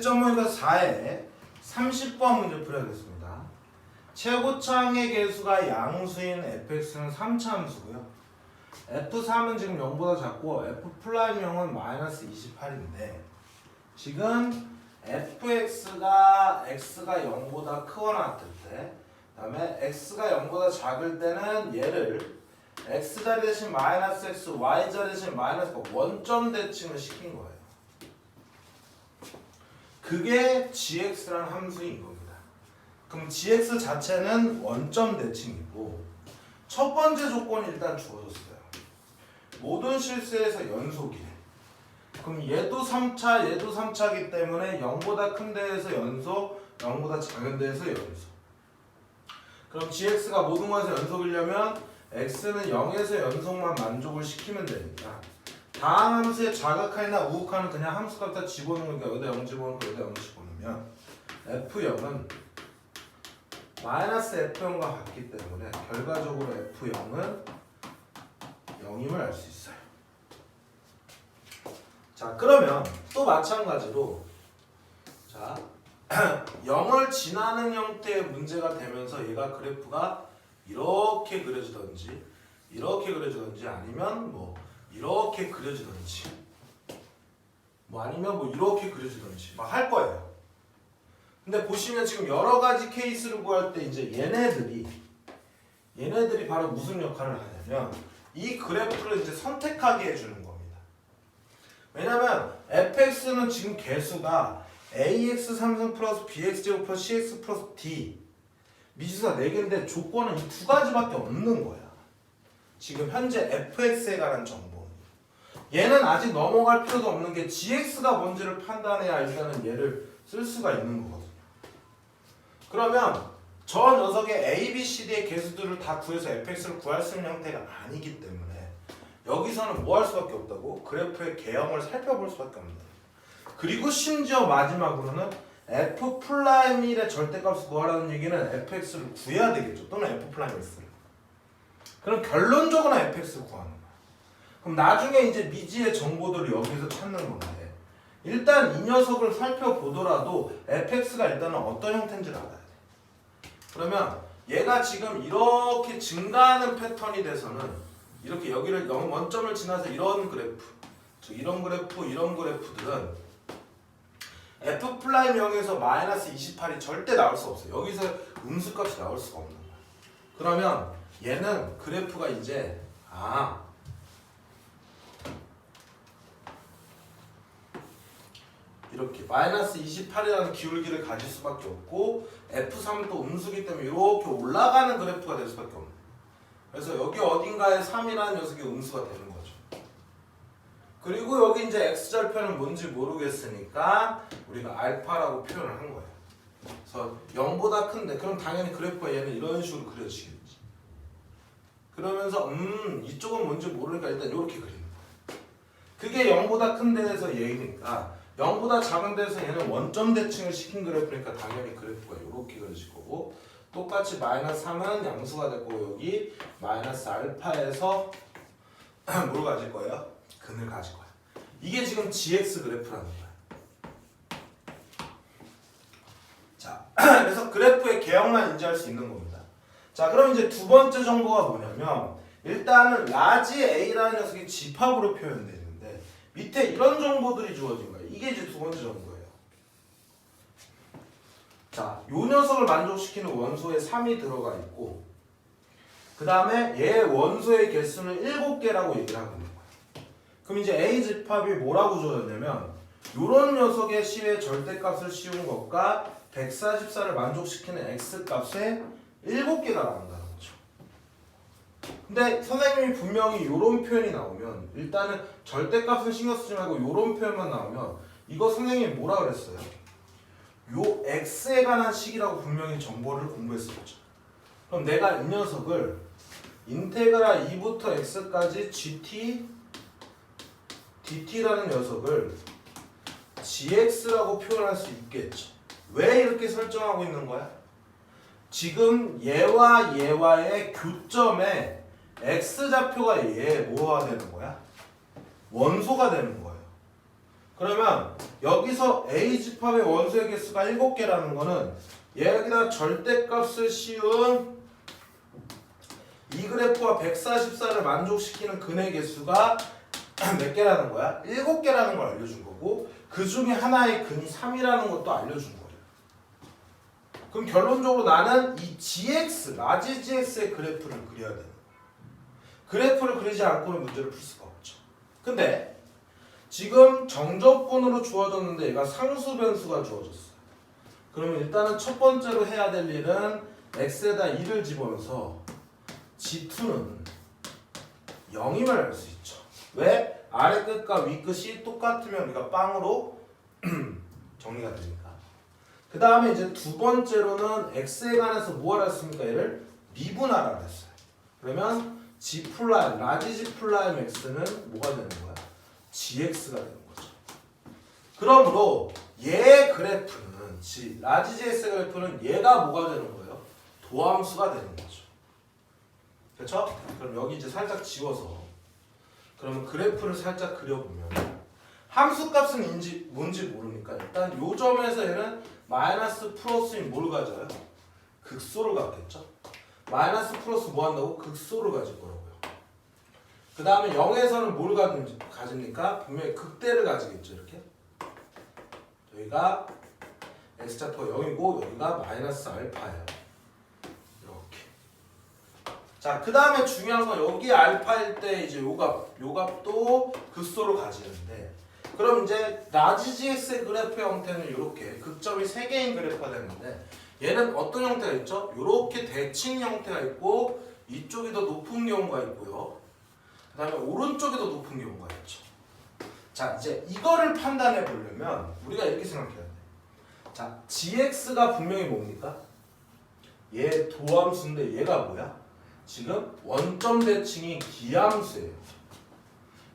1.5에서 4에 30번 문제 풀어야겠습니다. 최고차항의 개수가 양수인 fx는 3차 함수고요. f3은 지금 0보다 작고 f'0은 마이너스 28인데 지금 fx가 x가 0보다 크거나 같을 때 그 다음에 x가 0보다 작을 때는 얘를 x자리 대신 마이너스 x, y자리 대신 마이너스 원점 대칭을 시킨 거예요. 그게 gx라는 함수인 겁니다. 그럼 gx 자체는 원점 대칭이고 첫 번째 조건이 일단 주어졌어요. 모든 실수에서 연속이래. 그럼 얘도 3차, 얘도 3차이기 때문에 0보다 큰 데에서 연속, 0보다 작은 데에서 연속. 그럼 gx가 모든 것에서 연속이려면 x는 0에서 연속만 만족을 시키면 되니까 다항 함수의 자극하나 우극하는 그냥 함수값다 집어넣는 거니까 여기다 0 집어넣고 여기다 0 집어넣으면 f0은 마이너스 f0과 같기 때문에 결과적으로 f0은 0임을 알 수 있어요. 자, 그러면 또 마찬가지로 자 0을 지나는 형태의 문제가 되면서 얘가 그래프가 이렇게 그려지던지 이렇게 그려지던지 아니면 뭐 이렇게 그려지던지 뭐 아니면 뭐 이렇게 그려지던지 막 할 거예요. 근데 보시면 지금 여러 가지 케이스를 구할 때 이제 얘네들이 바로 무슨 역할을 하냐면 이 그래프를 이제 선택하게 해주는 겁니다. 왜냐면 fx는 지금 개수가 ax 3승 플러스 bx 제곱 플러스 cx 플러스 d 미지수가 4개인데 조건은 이 두 가지밖에 없는 거야. 지금 현재 fx에 관한 정보. 얘는 아직 넘어갈 필요도 없는 게 gx가 뭔지를 판단해야 일단은 얘를 쓸 수가 있는 거거든요. 그러면 저 녀석의 a, b, c, d의 개수들을 다 구해서 fx를 구할 수 있는 형태가 아니기 때문에 여기서는 뭐 할 수밖에 없다고? 그래프의 개형을 살펴볼 수밖에 없는 거예요. 그리고 심지어 마지막으로는 f'1의 절대값을 구하라는 얘기는 fx를 구해야 되겠죠. 또는 f'(x를). 그럼 결론적으로 fx를 구하는 거야. 그럼 나중에 이제 미지의 정보들을 여기서 찾는 건데 일단 이 녀석을 살펴보더라도 fx가 일단은 어떤 형태인지를 알아야 돼. 그러면 얘가 지금 이렇게 증가하는 패턴이 돼서는 이렇게 여기를 원점을 지나서 이런 그래프, 즉 이런 그래프들은 f'0에서 마이너스 28이 절대 나올 수 없어요. 여기서 음수값이 나올 수가 없는 거야. 그러면 얘는 그래프가 이제 이렇게 마이너스 28이라는 기울기를 가질 수밖에 없고 f3은 또 음수기 때문에 이렇게 올라가는 그래프가 될 수밖에 없는 거예요. 그래서 여기 어딘가에 3이라는 녀석이 음수가 되는 거죠. 그리고 여기 이제 x절편은 뭔지 모르겠으니까 우리가 알파라고 표현을 한 거예요. 그래서 0보다 큰데 그럼 당연히 그래프가 얘는 이런 식으로 그려지겠지. 그러면서 이쪽은 뭔지 모르니까 일단 이렇게 그리는 거예요. 그게 0보다 큰 데에서 얘니까 0보다 작은 데서 얘는 원점 대칭을 시킨 그래프니까 당연히 그래프가 이렇게 그려질 거고 똑같이 마이너스 3은 양수가 되고 여기 마이너스 알파에서 뭘 가질 거예요? 근을 가질 거야. 이게 지금 gx 그래프라는 거야. 자, 그래서 그래프의 개형만 인지할 수 있는 겁니다. 자, 그럼 이제 두 번째 정보가 뭐냐면 일단은 라지 a라는 녀석이 집합으로 표현되는데 밑에 이런 정보들이 주어진 거예요. 이게 이제 두 번째 정보예요. 자, 요 녀석을 만족시키는 원소에 3이 들어가 있고 그 다음에 얘 원소의 개수는 7개라고 얘기를 하고 있는 거예요. 그럼 이제 A 집합이 뭐라고 주어졌냐면 요런 녀석의 C의 절대값을 씌운 것과 144를 만족시키는 X값에 7개가 나온다는 거죠. 근데 선생님이 분명히 요런 표현이 나오면 일단은 절대값은 신경 쓰지 말고 요런 표현만 나오면 이거 선생님이 뭐라 그랬어요? 요 X에 관한 식이라고 분명히 정보를 공부했었죠. 그럼 내가 이 녀석을 인테그랄 2부터 X까지 GT dt라는 녀석을 gx라고 표현할 수 있겠죠. 왜 이렇게 설정하고 있는 거야? 지금 얘와 얘와의 교점에 x좌표가 얘 뭐가 되는 거야? 원소가 되는 거예요. 그러면 여기서 A 집합의 원소의 개수가 7개라는 거는 여기다 절대값을 씌운 이 그래프와 144를 만족시키는 근의 개수가 몇 개라는 거야? 7개라는 걸 알려준 거고 그 중에 하나의 근이 3이라는 것도 알려준 거예요. 그럼 결론적으로 나는 이 GX, 라지 GX의 그래프를 그려야 되는 거예요. 그래프를 그리지 않고는 문제를 풀 수가 없죠. 근데 지금 정적분으로 주어졌는데 얘가 상수 변수가 주어졌어요. 그러면 일단은 첫 번째로 해야 될 일은 x에다 2를 집어넣어서 g2는 0임을 알 수 있죠. 왜? 아래 끝과 위 끝이 똑같으면 우리가 빵으로 정리가 되니까. 그 다음에 이제 두 번째로는 x에 관해서 뭐하라 했습니까? 얘를 미분하라 했어요. 그러면 g 플라임, 라지 g 플라임 x는 뭐가 되는 거야? gx가 되는 거죠. 그러므로 얘 그래프는 라지 gx 그래프는 얘가 뭐가 되는 거예요? 도함수가 되는 거죠. 그렇죠? 그럼 여기 이제 살짝 지워서 그러면 그래프를 살짝 그려보면 함수값은 뭔지 모르니까 일단 요 점에서 얘는 마이너스 플러스인 뭘 가져요? 극소를 갖겠죠? 마이너스 플러스 뭐 한다고? 극소를 가질 거라고요. 그 다음에 0에서는 뭘 가집니까? 분명히 극대를 가지겠죠. 이렇게 여기가 x좌표가 0이고 여기가 마이너스 알파예요. 이렇게. 자, 그 다음에 중요한 건 여기 알파일 때 이제 요 값도 극소를 가지는데 그럼 이제 라지 GX의 그래프 형태는 이렇게 극점이 3개인 그래프가 되는데 얘는 어떤 형태가 있죠? 이렇게 대칭 형태가 있고 이쪽이 더 높은 경우가 있고요. 그 다음에 오른쪽이 더 높은 경우가 있죠. 자, 이제 이거를 판단해 보려면 우리가 이렇게 생각해야 돼. 자, GX가 분명히 뭡니까? 얘 도함수인데 얘가 뭐야? 지금 원점 대칭이 기함수예요.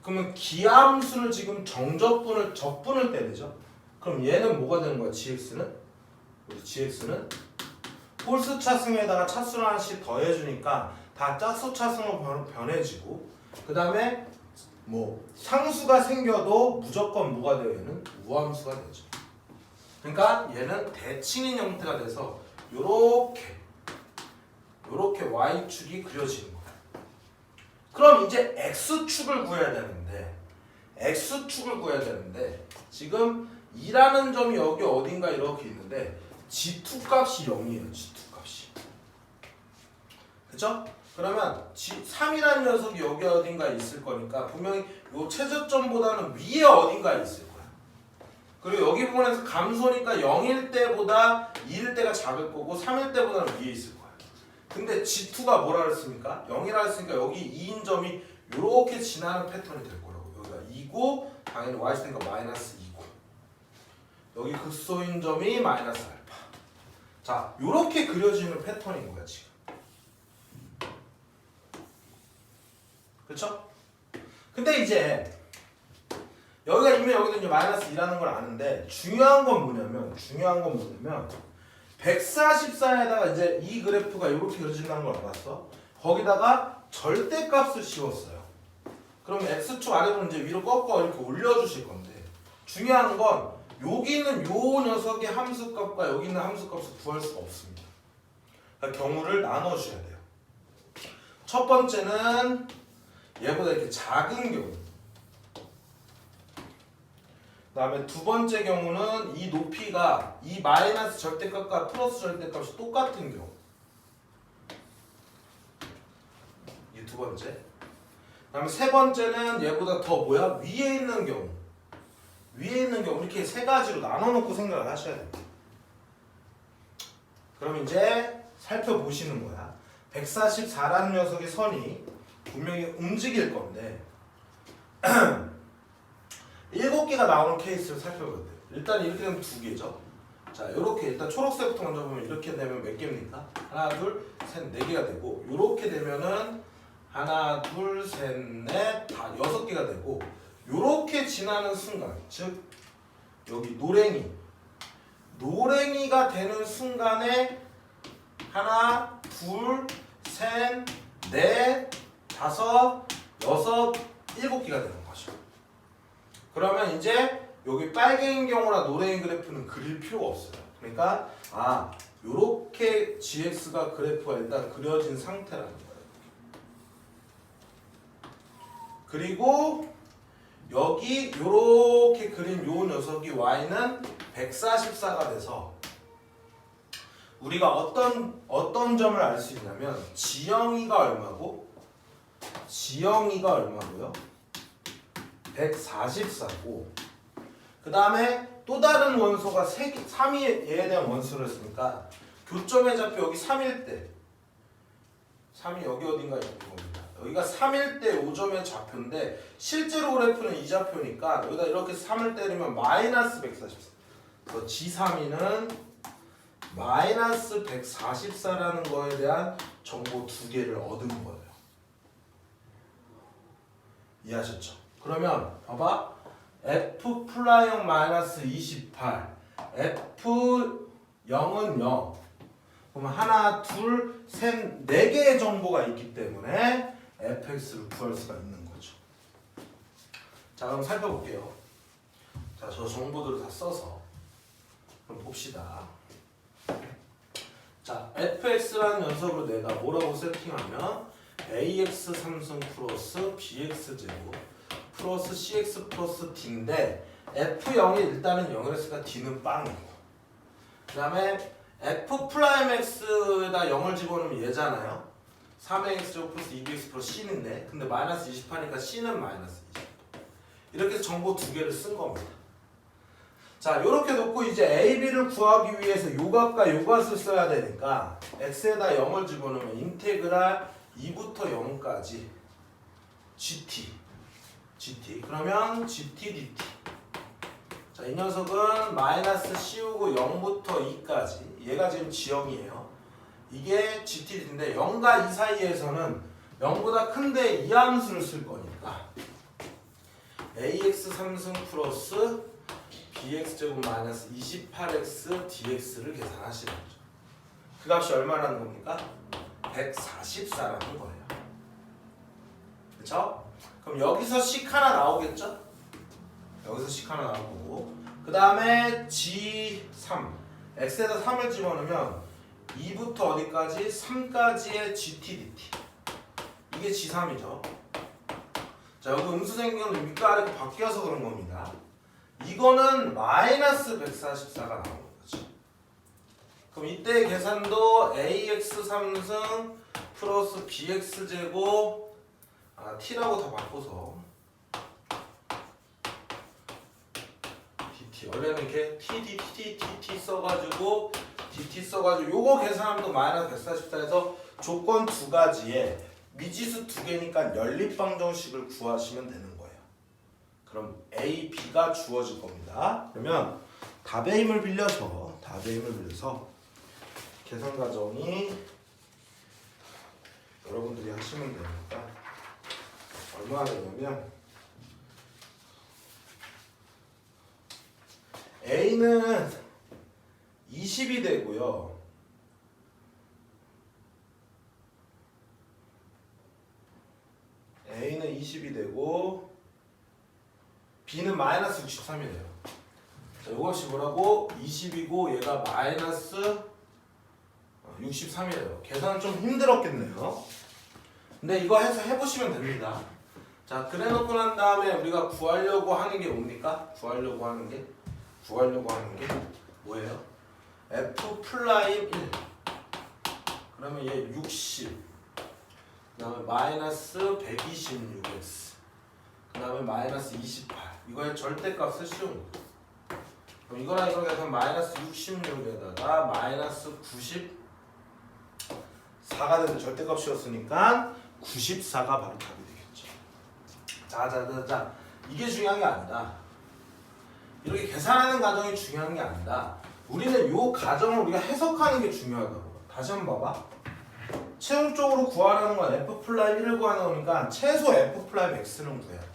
그러면 기함수를 지금 적분을 때리죠. 그럼 얘는 뭐가 되는 거야? GX는? 우리 GX는 홀수 차승에다가 차수를 하나씩 더해주니까 다 짝수 차승으로 변해지고 그 다음에 뭐 상수가 생겨도 무조건 뭐가 돼요? 얘는 우함수가 되죠. 그러니까 얘는 대칭인 형태가 돼서 요렇게 Y축이 그려지는 거예요. 그럼 이제 X축을 구해야 되는데 지금 2라는 점이 여기 어딘가 이렇게 있는데 G2 값이 0이에요. G2 값이. 그쵸? 그러면 3이라는 녀석이 여기 어딘가에 있을 거니까 분명히 요 최저점보다는 위에 어딘가에 있을 거야. 그리고 여기 부분에서 감소니까 0일 때보다 2일 때가 작을 거고 3일 때보다는 위에 있을 거야. 근데 G2가 뭐라 그랬습니까? 0이라 했으니까 여기 2인 점이 이렇게 지나는 패턴이 될 거라고. 여기가 2고 당연히 Y시니까 마이너스 2고 여기 극소인 점이 마이너스 알파. 자, 이렇게 그려지는 패턴인 거야 지금. 그렇죠? 근데 이제 여기가 이미 여기도 이제 마이너스 2라는 걸 아는데 중요한 건 뭐냐면 144에다가 이제 이 그래프가 이렇게 그려진다는 걸 알았어. 거기다가 절대값을 씌웠어요. 그럼 x축 아래로 이제 위로 꺾어 이렇게 올려주실 건데 중요한 건 여기 있는 요 녀석의 함수값과 여기 있는 함수값을 구할 수가 없습니다. 그러니까 경우를 나눠주셔야 돼요. 첫 번째는 얘보다 이렇게 작은 경우. 그 다음에 두 번째 경우는 이 높이가 이 마이너스 절대값과 플러스 절대값이 똑같은 경우. 이 두 번째. 그 다음에 세 번째는 얘보다 더 뭐야? 위에 있는 경우. 이렇게 세 가지로 나눠놓고 생각을 하셔야 됩니다. 그럼 이제 살펴보시는 거야. 144라는 녀석의 선이 분명히 움직일 건데 7개가 나오는 케이스를 살펴봐야 돼요. 일단 이렇게 되면 2개죠. 자, 이렇게 일단 초록색부터 먼저 보면 이렇게 되면 몇 개입니까? 하나, 둘, 셋, 4개가 되고 이렇게 되면은 하나, 둘, 셋, 넷, 다 6개가 되고 이렇게 지나는 순간, 즉 여기 노랭이가 되는 순간에 하나, 둘, 셋, 넷, 다섯, 여섯, 7개가 되는 거죠. 그러면 이제 여기 빨갱인 경우나 노랭이 그래프는 그릴 필요가 없어요. 그러니까 요렇게 gx가 그래프가 일단 그려진 상태라는 거예요. 그리고 여기 요렇게 그린 요 녀석이 y는 144가 돼서 우리가 어떤 점을 알 수 있냐면 지영이가 얼마고 지영이가 얼마고요? 144고 그 다음에 또 다른 원소가 3이 얘에 대한 원소를 했으니까 교점의 좌표 여기 3일 때 3이 여기 어딘가 있는 겁니다. 여기가 3일 때 5점의 좌표인데 실제로 그래프는 이 좌표니까 여기다 이렇게 3을 때리면 마이너스 144. 그래서 G3위는 마이너스 144라는 거에 대한 정보 두 개를 얻은 거예요. 이해하셨죠? 그러면 봐봐. F 플라이형 마이너스 28 F 0은 0 그럼 하나, 둘, 셋, 네 개의 정보가 있기 때문에 fx를 구할 수가 있는 거죠. 자, 그럼 살펴볼게요. 자, 저 정보들을 다 써서 그럼 봅시다. 자, fx라는 녀석으로 내가 뭐라고 세팅하면 ax 3승 플러스 bx 제곱 플러스 cx 플러스 d인데 f0이 일단은 0이라 했으니까 d는 빵이고 그 다음에 f 프라임 x에다 0을 집어넣으면 얘잖아요. 3ax 제곱 플러스 2bx 플러스 c인데 근데 마이너스 20하니까 c는 마이너스 20 이렇게 해서 정보 두 개를 쓴 겁니다. 자, 요렇게 놓고 이제 a, b를 구하기 위해서 요값과 요값을 써야 되니까 x에다 0을 집어넣으면 인테그랄 2부터 0까지 gt 그러면 gt dt 자, 이 녀석은 마이너스 씌우고 0부터 2까지 얘가 지금 지형이에요. 이게 GT인데 0과 2 사이에서는 0보다 큰데 이 함수를 쓸 거니까 AX 3승 플러스 BX제곱 마이너스 28X DX를 계산하시는 거죠. 그 값이 얼마라는 겁니까? 144라는 거예요. 그쵸? 그럼 여기서 식 하나 나오겠죠? 여기서 식 하나 나오고 그 다음에 G3 X에다 3을 집어넣으면 2부터 어디까지? 3까지의 GTDT 이게 G3이죠. 자, 여기 음수 생긴 건 윗과 아래가 바뀌어서 그런 겁니다. 이거는 마이너스 144가 나오는 거죠. 그럼 이때 계산도 AX 3승 플러스 BX 제곱 T라고 다 바꿔서 DT 원래는 이렇게 TDT 써가지고 DT 써가지고 요거 계산하면 또 마이너스 144에서 조건 두 가지에 미지수 두 개니까 연립방정식을 구하시면 되는 거예요. 그럼 A, B가 주어질 겁니다. 그러면 답의 힘을 빌려서 계산 과정이 여러분들이 하시면 되니까 얼마나 되냐면 A는 20이 되고요. A는 20이 되고 B는 마이너스 63이 돼요. 자, 이것이 뭐라고? 20이고 얘가 마이너스 63이래요. 계산은 좀 힘들었겠네요. 근데 이거 해서 해보시면 됩니다. 자, 그래놓고 난 다음에 우리가 구하려고 하는 게 뭡니까? 구하려고 하는 게 뭐예요? F 플라임 1 그러면 얘 60 그 다음에 마이너스 126x 그 다음에 마이너스 28 이거의 절대값을 씌우는 거예요. 그럼 이거랑 이거 해서 마이너스 66에다가 마이너스 94가 되는 절대값이었으니까 94가 바로 답이 되겠죠. 자 이게 중요한 게 아니다. 이렇게 계산하는 과정이 중요한 게 아니다. 우리는 이 과정을 우리가 해석하는 게 중요하다고. 다시 한번 봐봐. 최종적으로 구하라는 건 F 플라임 1을 구하는 거니까 최소 F 플라임 X는 구해야 돼.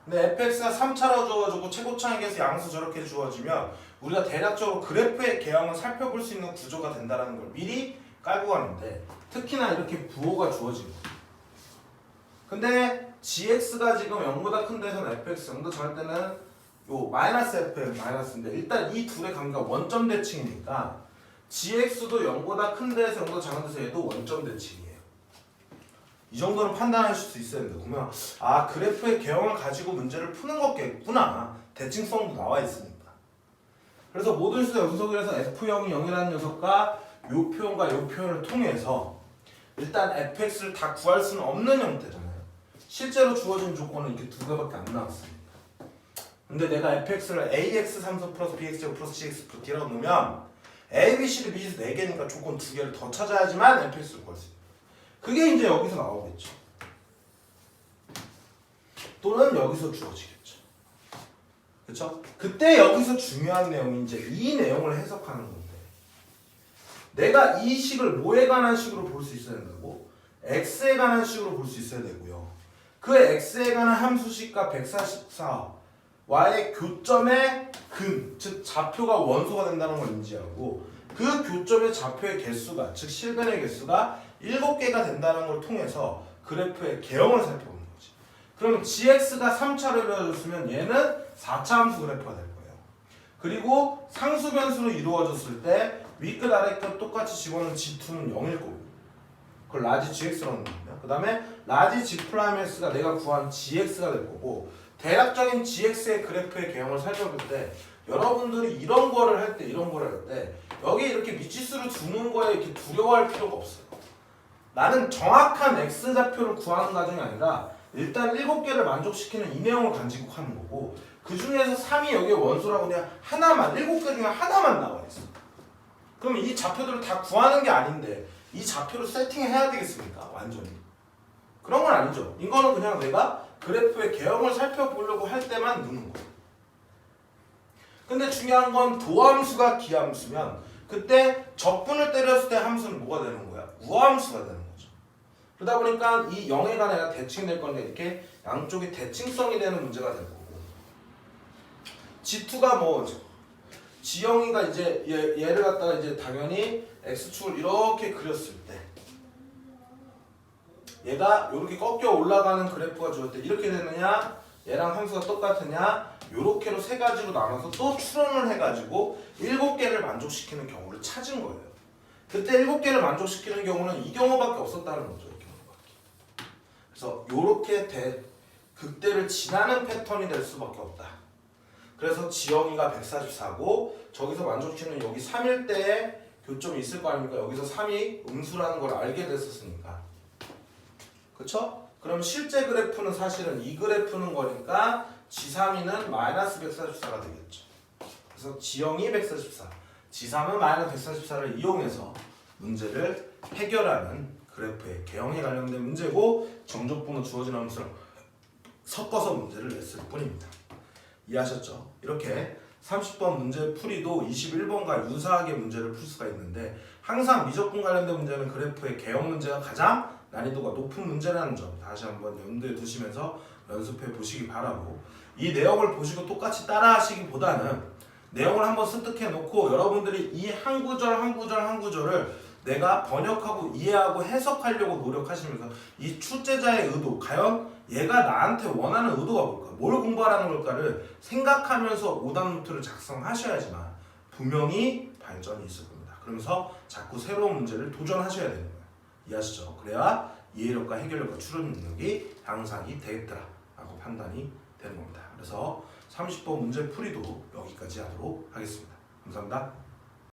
근데 fx가 3차로 주어지고 최고차익에서 양수 저렇게 주어지면 우리가 대략적으로 그래프의 개형을 살펴볼 수 있는 구조가 된다는 걸 미리 깔고 가는데 특히나 이렇게 부호가 주어진 거. 근데 gx가 지금 0보다 큰 데서는 fx 0도 작을 때는 요 마이너스 fn 마이너스인데 일단 이 둘의 관계가 원점 대칭이니까 gx도 0보다 큰 데에서 0보다 작은 데서 얘도 원점 대칭이에요. 이 정도는 판단하실 수 있어야 된다. 그러면 아 그래프의 개형을 가지고 문제를 푸는 거겠구나. 대칭성도 나와 있으니까. 그래서 모든 수의 연속이라서 f형이 0이라는 녀석과 요 표현과 요 표현을 통해서 일단 fx를 다 구할 수는 없는 형태잖아요. 실제로 주어진 조건은 이렇게 두 개밖에 안 나왔습니다. 근데 내가 fx를 ax 3선 플러스 bx제곱 플러스 cx 플러스 d라고 놓으면 a, b, c를 미지수 4개니까 조건 2개를 더 찾아야지만 fx를 구할 수 있어요. 그게 이제 여기서 나오겠죠. 또는 여기서 주어지겠죠. 그렇죠? 그때 여기서 중요한 내용이 이제 이 내용을 해석하는 건데 내가 이 식을 뭐에 관한 식으로 볼 수 있어야 된다고? x에 관한 식으로 볼 수 있어야 되고요. 그 x에 관한 함수식과 144와의 교점의 근, 즉 좌표가 원소가 된다는 걸 인지하고 그 교점의 좌표의 개수가, 즉 실근의 개수가 7개가 된다는 걸 통해서 그래프의 개형을 살펴보는 거지. 그러면 gx가 3차로 이루어졌으면 얘는 4차 함수 그래프가 될 거예요. 그리고 상수 변수로 이루어졌을 때 위끝 아래끝 똑같이 집어넣은 g2는 0일 거고 그걸 라지 gx라고 합니다. 그 다음에 라지 g'(x가 내가 구한 gx가 될 거고 대략적인 gx의 그래프의 개형을 살펴볼 때 여러분들이 이런 거를 할 때 여기 이렇게 미치수를 두는 거에 이렇게 두려워할 필요가 없어요. 나는 정확한 x좌표를 구하는 과정이 아니라 일단 7개를 만족시키는 이 내용을 가지고 하는 거고 그 중에서 3이 여기에 원소라고 그냥 하나만 7개 중에 하나만 나와 있어. 그럼 이 좌표들을 다 구하는 게 아닌데 이 좌표를 세팅해야 되겠습니까? 완전히. 그런 건 아니죠. 이거는 그냥 내가 그래프의 개형을 살펴보려고 할 때만 넣는 거예요. 근데 중요한 건 도함수가 기함수면 그때 적분을 때렸을 때 함수는 뭐가 되는 거야? 우함수가 되는 거죠. 그러다 보니까 이 0에 관해 대칭될 건데 이렇게 양쪽이 대칭성이 되는 문제가 될 거고 G2가 뭐 지영이가 이제 얘를 갖다가 이제 당연히 x축을 이렇게 그렸을 때 얘가 이렇게 꺾여 올라가는 그래프가 주어질 때 이렇게 되느냐 얘랑 함수가 똑같으냐 요렇게로 세 가지로 나눠서 또 추론을 해가지고 7개를 만족시키는 경우를 찾은 거예요. 그때 7개를 만족시키는 경우는 이 경우밖에 없었다는 거죠. 이 경우밖에. 그래서 요렇게 극대를 지나는 패턴이 될 수밖에 없다. 그래서 지영이가 144고 저기서 만족시키는 여기 3일 때에 교점이 있을 거 아닙니까? 여기서 3이 음수라는 걸 알게 됐었으니까. 그쵸? 그럼 실제 그래프는 사실은 이 그래프는 거니까 G3는 마이너스 144가 되겠죠. 그래서 지영이 144, G3은 마이너스 144를 이용해서 문제를 해결하는 그래프의 개형에 관련된 문제고 정적분호 주어진 함수를 섞어서 문제를 냈을 뿐입니다. 이해하셨죠? 이렇게 30번 문제 풀이도 21번과 유사하게 문제를 풀 수가 있는데 항상 미적분 관련된 문제는 그래프의 개형 문제가 가장 난이도가 높은 문제라는 점 다시 한번 염두에 두시면서 연습해 보시기 바라고 이 내용을 보시고 똑같이 따라 하시기보다는 내용을 한번 습득해 놓고 여러분들이 이 한 구절을 내가 번역하고 이해하고 해석하려고 노력하시면서 이 출제자의 의도 과연 얘가 나한테 원하는 의도가 뭘까? 뭘 공부하라는 걸까를 생각하면서 오답노트를 작성하셔야지만 분명히 발전이 있을 겁니다. 그러면서 자꾸 새로운 문제를 도전하셔야 되는 거예요. 이해하시죠? 그래야 이해력과 해결력과 추론 능력이 향상이 되겠더라 라고 판단이 되는 겁니다. 그래서 30번 문제 풀이도 여기까지 하도록 하겠습니다. 감사합니다.